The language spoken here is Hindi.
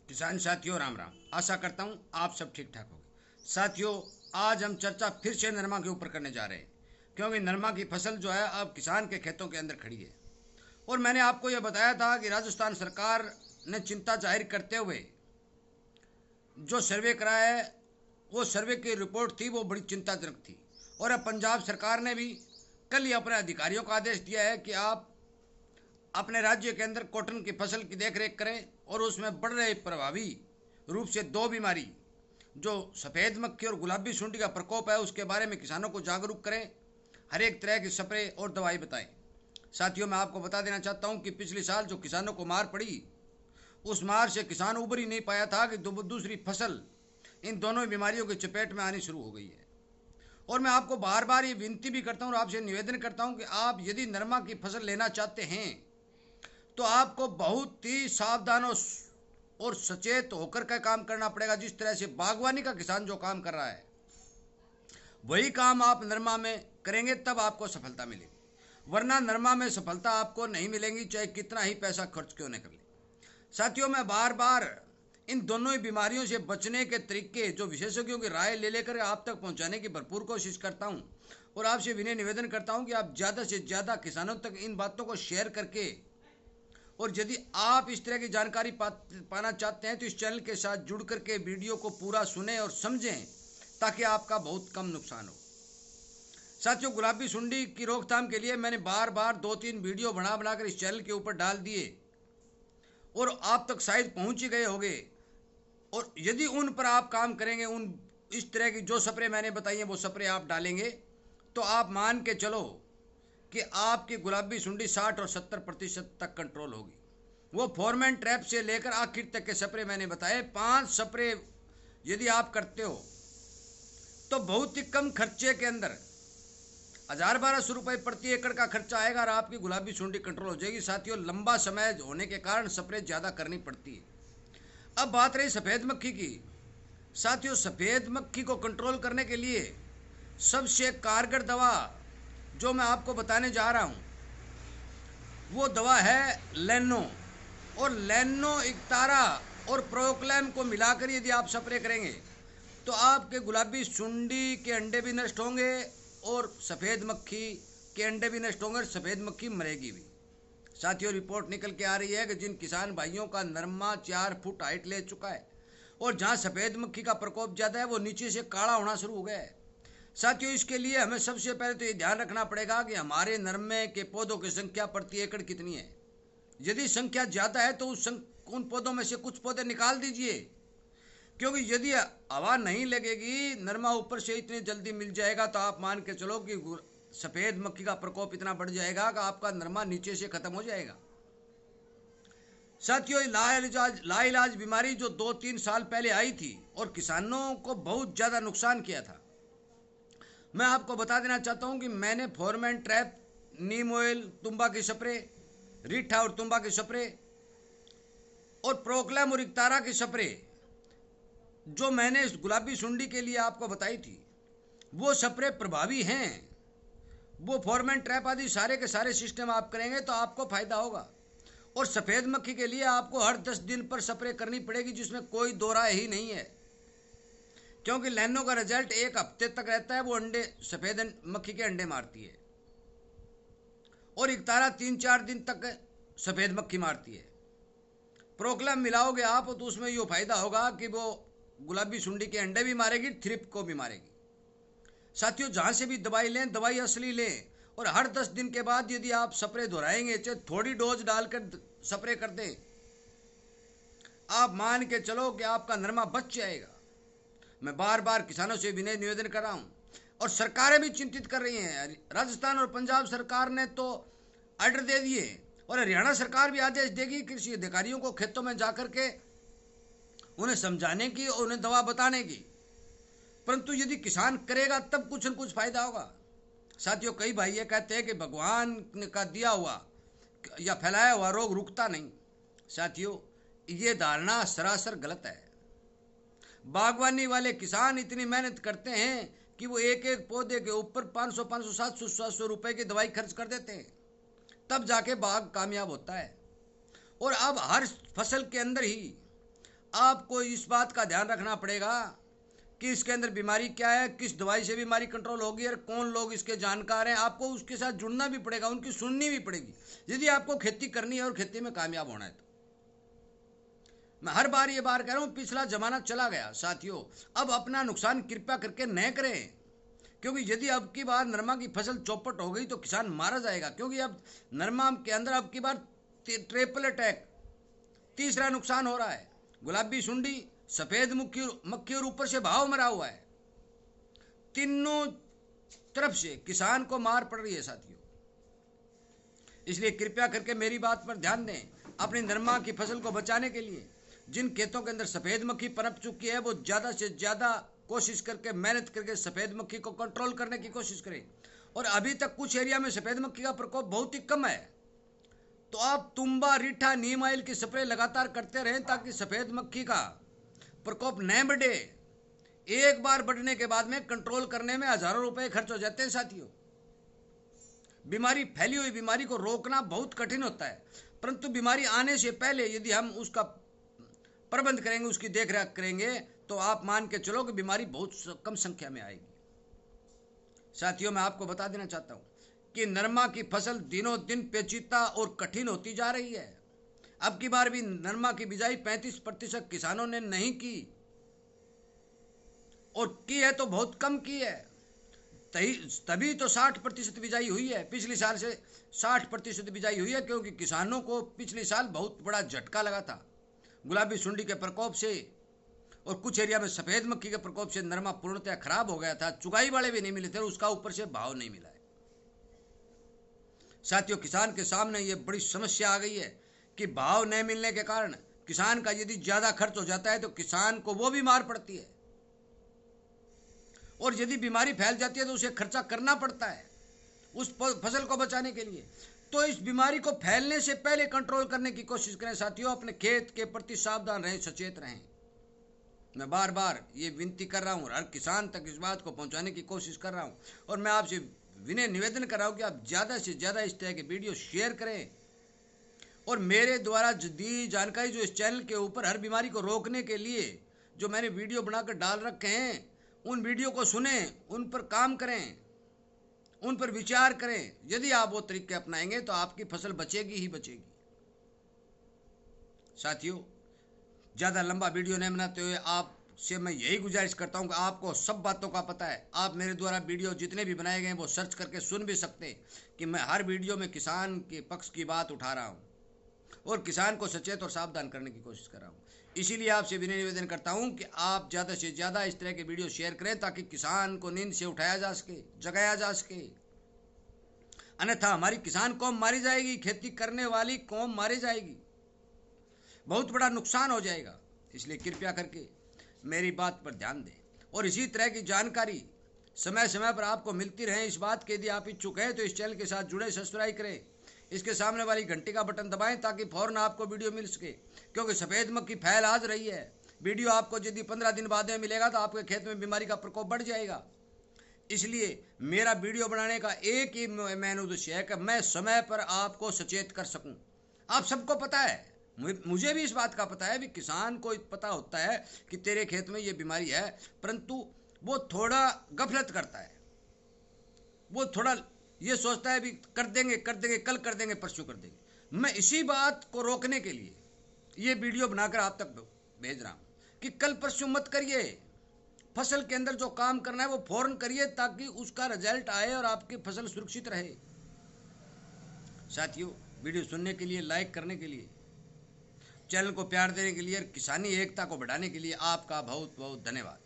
किसान साथियों राम राम। आशा करता हूँ आप सब ठीक ठाक होंगे। साथियों, आज हम चर्चा फिर से नरमा के ऊपर करने जा रहे हैं, क्योंकि नरमा की फसल जो है अब किसान के खेतों के अंदर खड़ी है। और मैंने आपको यह बताया था कि राजस्थान सरकार ने चिंता जाहिर करते हुए जो सर्वे कराया है, वो सर्वे की रिपोर्ट थी वो बड़ी चिंताजनक थी। और अब पंजाब सरकार ने भी कल ही अपने अधिकारियों को आदेश दिया है कि आप अपने राज्य के अंदर कॉटन की फसल की देखरेख करें और उसमें बढ़ रहे प्रभावी रूप से दो बीमारी जो सफ़ेद मक्खी और गुलाबी सुंडी का प्रकोप है उसके बारे में किसानों को जागरूक करें। हर एक तरह की स्प्रे और दवाई बताएं। साथियों, मैं आपको बता देना चाहता हूं कि पिछले साल जो किसानों को मार पड़ी, उस मार से किसान उबर ही नहीं पाया था कि दूसरी फसल इन दोनों बीमारियों की चपेट में आनी शुरू हो गई है। और मैं आपको बार बार ये विनती भी करता हूँ और आपसे निवेदन करता हूँ कि आप यदि नरमा की फसल लेना चाहते हैं तो आपको बहुत ही सावधान और सचेत होकर का काम करना पड़ेगा। जिस तरह से बागवानी का किसान जो काम कर रहा है वही काम आप नरमा में करेंगे, तब आपको सफलता मिलेगी, वरना नरमा में सफलता आपको नहीं मिलेगी, चाहे कितना ही पैसा खर्च क्यों न कर ले। साथियों, मैं बार बार इन दोनों ही बीमारियों से बचने के तरीके जो विशेषज्ञों की राय ले लेकर आप तक पहुंचाने की भरपूर कोशिश करता हूं। और आपसे विनय निवेदन करता हूं कि आप ज़्यादा से ज़्यादा किसानों तक इन बातों को शेयर करके, और यदि आप इस तरह की जानकारी पाना चाहते हैं तो इस चैनल के साथ जुड़ करके वीडियो को पूरा सुने और समझें, ताकि आपका बहुत कम नुकसान हो। साथियों, गुलाबी सुंडी की रोकथाम के लिए मैंने बार बार 2-3 वीडियो बना बनाकर इस चैनल के ऊपर डाल दिए और आप तक शायद पहुंच ही गए होंगे। और यदि उन पर आप काम करेंगे, उन इस तरह की जो स्प्रे मैंने बताई है वो स्प्रे आप डालेंगे, तो आप मान के चलो कि आपकी गुलाबी सुंडी 60 और 70% तक कंट्रोल होगी। वो फॉरमैन ट्रैप से लेकर आखिर तक के स्प्रे मैंने बताए, 5 स्प्रे यदि आप करते हो तो बहुत ही कम खर्चे के अंदर 1000-1200 रुपये प्रति एकड़ का खर्चा आएगा और आपकी गुलाबी सुंडी कंट्रोल हो जाएगी। साथियों, लंबा समय होने के कारण स्प्रे ज़्यादा करनी पड़ती है। अब बात रही सफ़ेद मक्खी की। साथियों, सफ़ेद मक्खी को कंट्रोल करने के लिए सबसे कारगर दवा जो मैं आपको बताने जा रहा हूँ वो दवा है लैनो। और लैनो, इक्तारा और प्रोक्लेम को मिलाकर यदि आप स्प्रे करेंगे तो आपके गुलाबी सुंडी के अंडे भी नष्ट होंगे और सफ़ेद मक्खी के अंडे भी नष्ट होंगे और सफ़ेद मक्खी मरेगी भी। साथियों, रिपोर्ट निकल के आ रही है कि जिन किसान भाइयों का नरमा 4 फुट हाइट ले चुका है और जहाँ सफ़ेद मक्खी का प्रकोप ज़्यादा है वो नीचे से काला होना शुरू हो गया है। साथियों, इसके लिए हमें सबसे पहले तो ये ध्यान रखना पड़ेगा कि हमारे नरमे के पौधों की संख्या प्रति एकड़ कितनी है। यदि संख्या ज़्यादा है तो उन पौधों में से कुछ पौधे निकाल दीजिए, क्योंकि यदि हवा नहीं लगेगी, नरमा ऊपर से इतनी जल्दी मिल जाएगा तो आप मान के चलो कि सफ़ेद मक्खी का प्रकोप इतना बढ़ जाएगा कि आपका नरमा नीचे से खत्म हो जाएगा। साथियों, लाइलाज बीमारी जो 2-3 साल पहले आई थी और किसानों को बहुत ज़्यादा नुकसान किया था, मैं आपको बता देना चाहता हूं कि मैंने फॉरमैन ट्रैप, नीम ऑयल, तुम्बा की स्प्रे, रीठा और तुम्बा की स्प्रे और प्रोक्लेम और इक्तारा की स्प्रे जो मैंने इस गुलाबी सुंडी के लिए आपको बताई थी, वो स्प्रे प्रभावी हैं। वो फॉरमैन ट्रैप आदि सारे के सारे सिस्टम आप करेंगे तो आपको फायदा होगा। और सफ़ेद मक्खी के लिए आपको हर 10 दिन पर स्प्रे करनी पड़ेगी, जिसमें कोई दो राय ही नहीं है, क्योंकि लैनो का रिजल्ट 1 हफ्ते तक रहता है। वो अंडे, सफ़ेद मक्खी के अंडे मारती है और इक्तारा 3-4 दिन तक सफ़ेद मक्खी मारती है। प्रोक्लेम मिलाओगे आप तो उसमें ये फायदा होगा कि वो गुलाबी सुंडी के अंडे भी मारेगी, थ्रिप को भी मारेगी। साथियों, जहाँ से भी दवाई लें, दवाई असली लें और हर 10 दिन के बाद यदि आप स्प्रे दोहराएंगे, चाहे थोड़ी डोज डालकर स्प्रे कर दें, आप मान के चलो कि आपका नरमा बच जाएगा। मैं बार बार किसानों से विनय निवेदन कर रहा हूँ और सरकारें भी चिंतित कर रही हैं। राजस्थान और पंजाब सरकार ने तो ऑर्डर दे दिए और हरियाणा सरकार भी आदेश देगी कृषि अधिकारियों को खेतों में जाकर के उन्हें समझाने की और उन्हें दवा बताने की। परंतु यदि किसान करेगा तब कुछ न कुछ फायदा होगा। साथियों, कई भाई ये कहते हैं कि भगवान का दिया हुआ या फैलाया हुआ रोग रुकता नहीं। साथियों, ये धारणा सरासर गलत है। बागवानी वाले किसान इतनी मेहनत करते हैं कि वो एक एक पौधे के ऊपर 500, 700 रुपए की दवाई खर्च कर देते हैं, तब जाके बाग कामयाब होता है। और अब हर फसल के अंदर ही आपको इस बात का ध्यान रखना पड़ेगा कि इसके अंदर बीमारी क्या है, किस दवाई से बीमारी कंट्रोल होगी और कौन लोग इसके जानकार हैं। आपको उसके साथ जुड़ना भी पड़ेगा, उनकी सुननी भी पड़ेगी, यदि आपको खेती करनी है और खेती में कामयाब होना है तो। मैं हर बार ये बार कह रहा हूँ, पिछला जमाना चला गया साथियों, अब अपना नुकसान कृपया करके न करें, क्योंकि यदि अब की बार नरमा की फसल चौपट हो गई तो किसान मारा जाएगा। क्योंकि अब नरमा के अंदर अब की बार ट्रिपल अटैक, तीसरा नुकसान हो रहा है। गुलाबी सुंडी, सफेद मक्खी और ऊपर से भाव मरा हुआ है। तीनों तरफ से किसान को मार पड़ रही है साथियों। इसलिए कृपया करके मेरी बात पर ध्यान दें। अपनी नरमा की फसल को बचाने के लिए जिन खेतों के अंदर सफेद मक्खी पनप चुकी है, वो ज़्यादा से ज़्यादा कोशिश करके, मेहनत करके सफेद मक्खी को कंट्रोल करने की कोशिश करें। और अभी तक कुछ एरिया में सफेद मक्खी का प्रकोप बहुत ही कम है, तो आप तुम्बा, रीठा, नीम ऑयल की स्प्रे लगातार करते रहें ताकि सफेद मक्खी का प्रकोप न बढ़े। एक बार बढ़ने के बाद में कंट्रोल करने में हजारों रुपए खर्च हो जाते हैं साथियों। बीमारी, फैली हुई बीमारी को रोकना बहुत कठिन होता है, परंतु बीमारी आने से पहले यदि हम उसका प्रबंध करेंगे, उसकी देखरेख करेंगे, तो आप मान के चलो कि बीमारी बहुत कम संख्या में आएगी। साथियों, मैं आपको बता देना चाहता हूं कि नरमा की फसल दिनों दिन पेचीदा और कठिन होती जा रही है। अब की बार भी नरमा की बिजाई 35% किसानों ने नहीं की, और की है तो बहुत कम की है, तभी तो 60% बिजाई हुई है। पिछले साल से 60% बिजाई हुई है, क्योंकि किसानों को पिछले साल बहुत बड़ा झटका लगा था गुलाबी सुंडी के प्रकोप से, और कुछ एरिया में सफेद मक्खी के प्रकोप से नरमा पूर्णतः खराब हो गया था। चुगाई वाले भी नहीं मिले थे, उसका ऊपर से भाव नहीं मिला है। साथियों, किसान के सामने ये बड़ी समस्या आ गई है कि भाव नहीं मिलने के कारण किसान का यदि ज्यादा खर्च हो जाता है तो किसान को वो भी मार पड़ती है, और यदि बीमारी फैल जाती है तो उसे खर्चा करना पड़ता है उस फसल को बचाने के लिए। तो इस बीमारी को फैलने से पहले कंट्रोल करने की कोशिश करें साथियों। अपने खेत के प्रति सावधान रहें, सचेत रहें। मैं बार बार ये विनती कर रहा हूँ, हर किसान तक इस बात को पहुँचाने की कोशिश कर रहा हूँ, और मैं आपसे विनय निवेदन कर रहा हूँ कि आप ज़्यादा से ज़्यादा इस तरह के वीडियो शेयर करें, और मेरे द्वारा दी जानकारी जो इस चैनल के ऊपर हर बीमारी को रोकने के लिए जो मैंने वीडियो बनाकर डाल रखे हैं, उन वीडियो को सुने, उन पर काम करें, उन पर विचार करें। यदि आप वो तरीके अपनाएंगे तो आपकी फसल बचेगी ही बचेगी। साथियों, ज़्यादा लंबा वीडियो नहीं बनाते हुए आपसे मैं यही गुजारिश करता हूं कि आपको सब बातों का पता है। आप मेरे द्वारा वीडियो जितने भी बनाए गए हैं वो सर्च करके सुन भी सकते कि मैं हर वीडियो में किसान के पक्ष की बात उठा रहा हूं और किसान को सचेत और सावधान करने की कोशिश कर रहा हूं। इसीलिए आपसे विनय निवेदन करता हूं कि आप ज़्यादा से ज़्यादा इस तरह के वीडियो शेयर करें ताकि किसान को नींद से उठाया जा सके, जगाया जा सके। अन्यथा हमारी किसान कौम मारी जाएगी, खेती करने वाली कौम मारी जाएगी, बहुत बड़ा नुकसान हो जाएगा। इसलिए कृपया करके मेरी बात पर ध्यान दें, और इसी तरह की जानकारी समय समय पर आपको मिलती रहे। इस बात के यदि आप इच्छुक हैं तो इस चैनल के साथ जुड़े, सब्सक्राइब करें, इसके सामने वाली घंटी का बटन दबाएं ताकि फौरन आपको वीडियो मिल सके। क्योंकि सफ़ेद मक्खी फैल आज रही है, वीडियो आपको यदि 15 दिन बाद में मिलेगा तो आपके खेत में बीमारी का प्रकोप बढ़ जाएगा। इसलिए मेरा वीडियो बनाने का एक ही मेन उद्देश्य है कि मैं समय पर आपको सचेत कर सकूं। आप सबको पता है, मुझे भी इस बात का पता है, भी किसान को पता होता है कि तेरे खेत में ये बीमारी है, परंतु वो थोड़ा गफलत करता है। वो थोड़ा ये सोचता है भी कर देंगे, कल कर देंगे, परसों कर देंगे। मैं इसी बात को रोकने के लिए ये वीडियो बनाकर आप तक भेज रहा हूँ कि कल परसों मत करिए। फसल के अंदर जो काम करना है वो फौरन करिए ताकि उसका रिजल्ट आए और आपकी फसल सुरक्षित रहे। साथियों, वीडियो सुनने के लिए, लाइक करने के लिए, चैनल को प्यार देने के लिए और किसानी एकता को बढ़ाने के लिए आपका बहुत बहुत धन्यवाद।